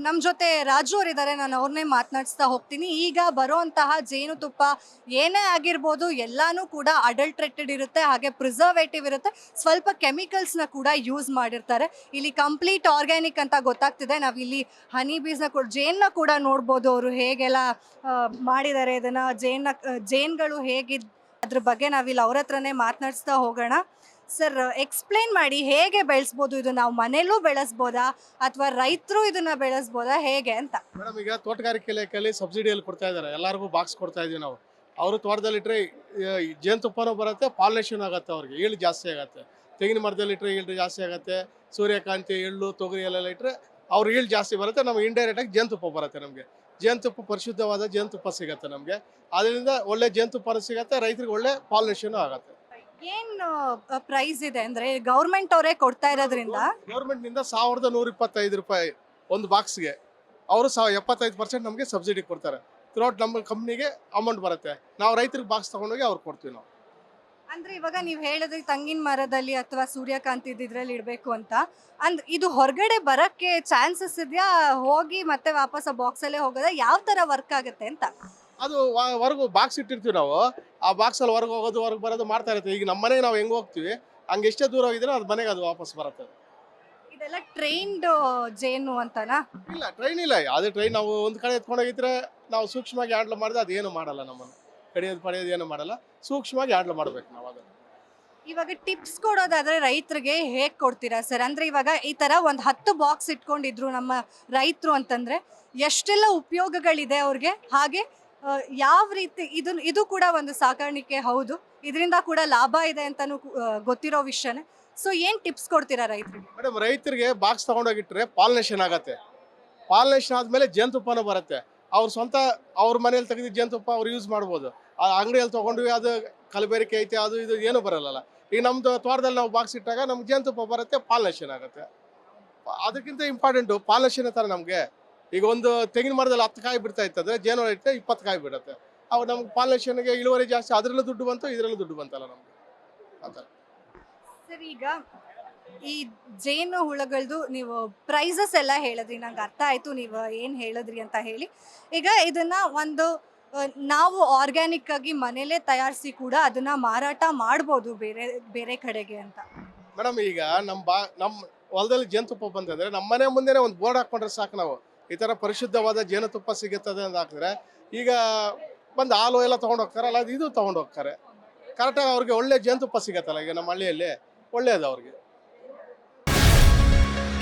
ನಮ್ಮ ಜೊತೆ ರಾಜು ಅವರಿದ್ದಾರೆ, ನಾನು ಅವ್ರನ್ನೇ ಮಾತನಾಡಿಸ್ತಾ ಹೋಗ್ತೀನಿ. ಈಗ ಬರುವಂತಹ ಜೇನುತುಪ್ಪ ಏನೇ ಆಗಿರ್ಬೋದು ಎಲ್ಲಾನು ಕೂಡ ಅಡಲ್ಟ್ರೇಟೆಡ್ ಇರುತ್ತೆ, ಹಾಗೆ ಪ್ರಿಸರ್ವೇಟಿವ್ ಇರುತ್ತೆ, ಸ್ವಲ್ಪ ಕೆಮಿಕಲ್ಸ್ನ ಕೂಡ ಯೂಸ್ ಮಾಡಿರ್ತಾರೆ. ಇಲ್ಲಿ ಕಂಪ್ಲೀಟ್ ಆರ್ಗ್ಯಾನಿಕ್ ಅಂತ ಗೊತ್ತಾಗ್ತಿದೆ. ನಾವು ಇಲ್ಲಿ ಹನಿ ಬೀಸ್ನ ಕೂಡ ಜೇನ್ನ ಕೂಡ ನೋಡ್ಬೋದು, ಅವರು ಹೇಗೆಲ್ಲ ಮಾಡಿದ್ದಾರೆ ಇದನ್ನು, ಜೇನ್ಗಳು ಹೇಗಿದ್ ಅದ್ರ ಬಗ್ಗೆ ನಾವಿಲ್ಲಿ ಅವ್ರ ಹತ್ರನೇ ಮಾತನಾಡಿಸ್ತಾ ಹೋಗೋಣ. ಸರ್, ಎಕ್ಸ್ಪ್ಲೇನ್ ಮಾಡಿ, ಹೇಗೆ ಬೆಳೆಸ್ಬೋದು ಇದು? ನಾವು ಮನೇಲೂ ಬೆಳೆಸ್ಬೋದಾ ಅಥವಾ ರೈತರು ಇದನ್ನ ಬೆಳೆಸ್ಬೋದಾ, ಹೇಗೆ ಅಂತ? ಮೇಡಮ್, ಈಗ ತೋಟಗಾರಿಕೆ ಇಲಾಖೆಯಲ್ಲಿ ಸಬ್ಸಿಡಿಯಲ್ಲಿ ಕೊಡ್ತಾ ಇದ್ದಾರೆ, ಎಲ್ಲರಿಗೂ ಬಾಕ್ಸ್ ಕೊಡ್ತಾ ಇದೀವಿ ನಾವು. ಅವರು ತೋಟದಲ್ಲಿಟ್ಟರೆ ಜೇನುತುಪ್ಪನೂ ಬರುತ್ತೆ, ಪಾಲಿನೇಷನ್ ಆಗುತ್ತೆ, ಅವ್ರಿಗೆ ಈಲ್ಡ್ ಜಾಸ್ತಿ ಆಗುತ್ತೆ. ತೆಂಗಿನ ಮರದಲ್ಲಿಟ್ಟರೆ ಈಲ್ಡ್ ಜಾಸ್ತಿ ಆಗುತ್ತೆ, ಸೂರ್ಯಕಾಂತಿ, ಎಳ್ಳು, ತೊಗರಿ ಎಲ್ಲ ಇಟ್ಟರೆ ಅವ್ರ ಈಲ್ಡ್ ಜಾಸ್ತಿ ಬರುತ್ತೆ. ನಮ್ಗೆ ಇಂಡೈರೆಕ್ಟಾಗಿ ಜೇನುತುಪ್ಪ ಬರುತ್ತೆ. ನಮಗೆ ಜೇನುತುಪ್ಪ ಪರಿಶುದ್ಧವಾದ ಜೇನುತುಪ್ಪ ಸಿಗುತ್ತೆ ನಮಗೆ. ಅದರಿಂದ ಒಳ್ಳೆ ಜೇನುತುಪ್ಪನೂ ಸಿಗುತ್ತೆ, ರೈತರಿಗೆ ಒಳ್ಳೆ ಪಾಲಿನೇಷನ್ ಆಗುತ್ತೆ. ಏನು ಪ್ರೈಸ್ ಇದೆ ಅಂದ್ರೆ ಗೌರ್ಮೆಂಟ್ ಅವರೇ ಕೊಡ್ತಾ ಇರೋದ್ರಿಂದ? ಗೌರ್ಮೆಂಟ್ನಿಂದ 1125 ರೂಪಾಯಿ ಒಂದು ಬಾಕ್ಸ್ಗೆ. ಅವರು 75% ನಮಗೆ ಸಬ್ಸಿಡಿ ಕೊಡ್ತಾರೆ. ಥ್ರೂಔಟ್ ನಮ್ಮ ಕಂಪ್ನಿಗೆ ಅಮೌಂಟ್ ಬರುತ್ತೆ. ನಾವು ರೈತರಿಗೆ ಬಾಕ್ಸ್ ತಗೊಂಡೋಗಿ ಅವ್ರು ಕೊಡ್ತೀವಿ ನಾವು. ಅಂದ್ರೆ ಇವಾಗ ನೀವು ಹೇಳಿದ್ರಿ ತಂಗಿನ ಮರದಲ್ಲಿ ಅಥವಾ ಸೂರ್ಯಕಾಂತಿ ಇದ್ರಲ್ಲಿ ಇಡಬೇಕು ಅಂತ. ಅಂದ್ರೆ ಇದು ಹೊರಗಡೆ ಬರಕ್ಕೆ ಚಾನ್ಸಸ್ ಇದೆಯಾ? ಹೋಗಿ ಮತ್ತೆ ವಾಪಸ್ ಆ ಬಾಕ್ಸಲ್ಲೇ ಹೋಗೋದ? ಯಾವ ತರ ವರ್ಕ್ ಆಗುತ್ತೆ ಅಂತ? ಅದು ಹೊರಗು ಬಾಕ್ಸ್ ಇಟ್ಟಿರ್ತೀವಿ ನಾವು. ಆ ಬಾಕ್ಸಲ್ಲಿ ಹೊರಗೆ ಹೋಗೋದು, ಹೊರಗೆ ಬರೋದು ಮಾಡ್ತಾ ಇರ್ತೀವಿ. ಈಗ ನಮ್ಮ ಮನೆಗೆ ನಾವು ಹೆಂಗೆ ಹೋಗ್ತೀವಿ ಹಂಗೆ ಎಷ್ಟೇ ದೂರ ಹೋಗಿದ್ರೆ ಅದು ಮನೆಗೆ ಅದು ವಾಪಸ್ ಬರುತ್ತೆ. ಇದೆಲ್ಲ ಟ್ರೈನ್ಡ್ ಜೇನು ಅಂತನಾ? ಇಲ್ಲ, ಟ್ರೈನ್ ಇಲ್ಲ. ಅದೇ ಟ್ರೈನ್ ನಾವು ಒಂದು ಕಡೆ ಎತ್ಕೊಂಡೋಗಿದ್ರೆ ನಾವು ಸೂಕ್ಷ್ಮವಾಗಿ ಹ್ಯಾಂಡ್ಲ್ ಮಾಡಿದ್ರೆ ಅದೇನು ಮಾಡಲ್ಲ, ನಮ್ಮನ್ನು ಕಡಿಯೋದು ಪಡೆಯೋದು ಏನು ಮಾಡಲ್ಲ. ಸೂಕ್ಷ್ಮವಾಗಿ ಹ್ಯಾಂಡ್ಲ್ ಮಾಡ್ಬೇಕು ನಾವು ಅದನ್ನು. ಇವಾಗ ಟಿಪ್ಸ್ ಕೊಡೋದಾದ್ರೆ ರೈತರಿಗೆ ಹೇಗೆ ಕೊಡ್ತೀರಾ ಸರ್? ಅಂದ್ರೆ ಇವಾಗ ಈ ತರ ಒಂದು 10 ಬಾಕ್ಸ್ ಇಟ್ಕೊಂಡಿದ್ರು ನಮ್ಮ ರೈತರು ಅಂತಂದ್ರೆ ಎಷ್ಟೆಲ್ಲ ಉಪಯೋಗಗಳಿದೆ ಅವ್ರಿಗೆ, ಹಾಗೆ ಯಾವ ರೀತಿ ಇದು ಕೂಡ ಒಂದು ಸಾಕಾಣಿಕೆ ಹೌದು, ಇದರಿಂದ ಕೂಡ ಲಾಭ ಇದೆ ಅಂತಾನು ಗೊತ್ತಿರೋ ವಿಷಯನೇ. ಸೊ ಏನ್ ಟಿಪ್ಸ್ ಕೊಡ್ತೀರಾ ರೈತರಿಗೆ? ಮೇಡಮ್, ರೈತರಿಗೆ ಬಾಕ್ಸ್ ತಗೊಂಡೋಗಿಟ್ರೆ ಪಾಲಿನೇಷನ್ ಆಗತ್ತೆ. ಪಾಲಿನೇಷನ್ ಆದ್ಮೇಲೆ ಜೇನುತುಪ್ಪನೂ ಬರುತ್ತೆ. ಅವ್ರ ಸ್ವಂತ ಅವ್ರ ಮನೇಲಿ ತೆಗೆದು ಜೇನುತುಪ್ಪ ಅವ್ರು ಯೂಸ್ ಮಾಡ್ಬೋದು. ಆ ಅಂಗಡಿಯಲ್ಲಿ ತೊಗೊಂಡ್ವಿ ಅದು ಕಲಬೆರಕೆ ಐತೆ, ಅದು ಇದು ಏನು ಬರಲ್ಲ. ಈಗ ನಮ್ದು ತೋಟದಲ್ಲಿ ನಾವು ಬಾಕ್ಸ್ ಇಟ್ಟಾಗ ನಮ್ಗೆ ಜೇನುತುಪ್ಪ ಬರುತ್ತೆ, ಪಾಲಿನೇಷನ್ ಆಗುತ್ತೆ. ಅದಕ್ಕಿಂತ ಇಂಪಾರ್ಟೆಂಟು ಪಾಲಿನೇಷನ್ ತರ ನಮಗೆ. ಈಗ ಒಂದು ತೆಂಗಿನ ಮರದಲ್ಲಿ 10 ಕಾಯಿ ಬಿಡ್ತಾ ಇರ್ತದೆ, ಜೇನು ಇಟ್ಟರೆ 20 ಕಾಯಿ ಬಿಡುತ್ತೆ. ಅವು ನಮ್ಗೆ ಪಾಲಿನೇಷನ್ಗೆ ಇಳುವರಿ ಜಾಸ್ತಿ, ಅದರಲ್ಲೂ ದುಡ್ಡು ಬಂತು, ಇದರಲ್ಲೂ ದುಡ್ಡು ಬಂತಲ್ಲ ನಮ್ಗೆ ಆ ಥರ. ಸರ್, ಈಗ ಈ ಜೇನು ಹುಳಗಳದು ನೀವು ಪ್ರೈಸಸ್ ಎಲ್ಲ ಹೇಳಿದ್ರಿ, ನಂಗೆ ಅರ್ಥ ಆಯ್ತು ನೀವು ಏನು ಹೇಳಿದ್ರಿ ಅಂತ ಹೇಳಿ. ಈಗ ಇದನ್ನ ಒಂದು ನಾವು ಆರ್ಗ್ಯಾನಿಕ್ ಆಗಿ ಮನೇಲೇ ತಯಾರಿಸಿ ಕೂಡ ಅದನ್ನ ಮಾರಾಟ ಮಾಡ್ಬೋದು ಬೇರೆ ಬೇರೆ ಕಡೆಗೆ ಅಂತ. ಮೇಡಮ್, ಈಗ ನಮ್ಮ ಹೊಲದಲ್ಲಿ ಜೇನುತುಪ್ಪ ಬಂತಂದ್ರೆ ನಮ್ಮ ಮನೆ ಮುಂದೆನೇ ಒಂದು ಬೋರ್ಡ್ ಹಾಕೊಂಡ್ರೆ ಸಾಕು. ನಾವು ಈ ಥರ ಪರಿಶುದ್ಧವಾದ ಜೇನುತುಪ್ಪ ಸಿಗುತ್ತದೆ ಅಂತ ಹಾಕಿದ್ರೆ ಈಗ ಬಂದು ಹಾಲು ಎಲ್ಲ ತೊಗೊಂಡು ಹೋಗ್ತಾರಲ್ಲ, ಅದು ಇದು ತೊಗೊಂಡು ಹೋಗ್ತಾರೆ. ಕರೆಕ್ಟಾಗಿ ಅವ್ರಿಗೆ ಒಳ್ಳೆ ಜೇನುತುಪ್ಪ ಸಿಗತ್ತಲ್ಲ ಈಗ ನಮ್ಮ ಹಳ್ಳಿಯಲ್ಲಿ, ಒಳ್ಳೆಯದು ಅವ್ರಿಗೆ.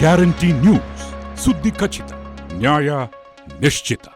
ಗ್ಯಾರಂಟಿ ನ್ಯೂಸ್, ಸುದ್ದಿ ಖಚಿತ, ನ್ಯಾಯ ನಿಶ್ಚಿತ.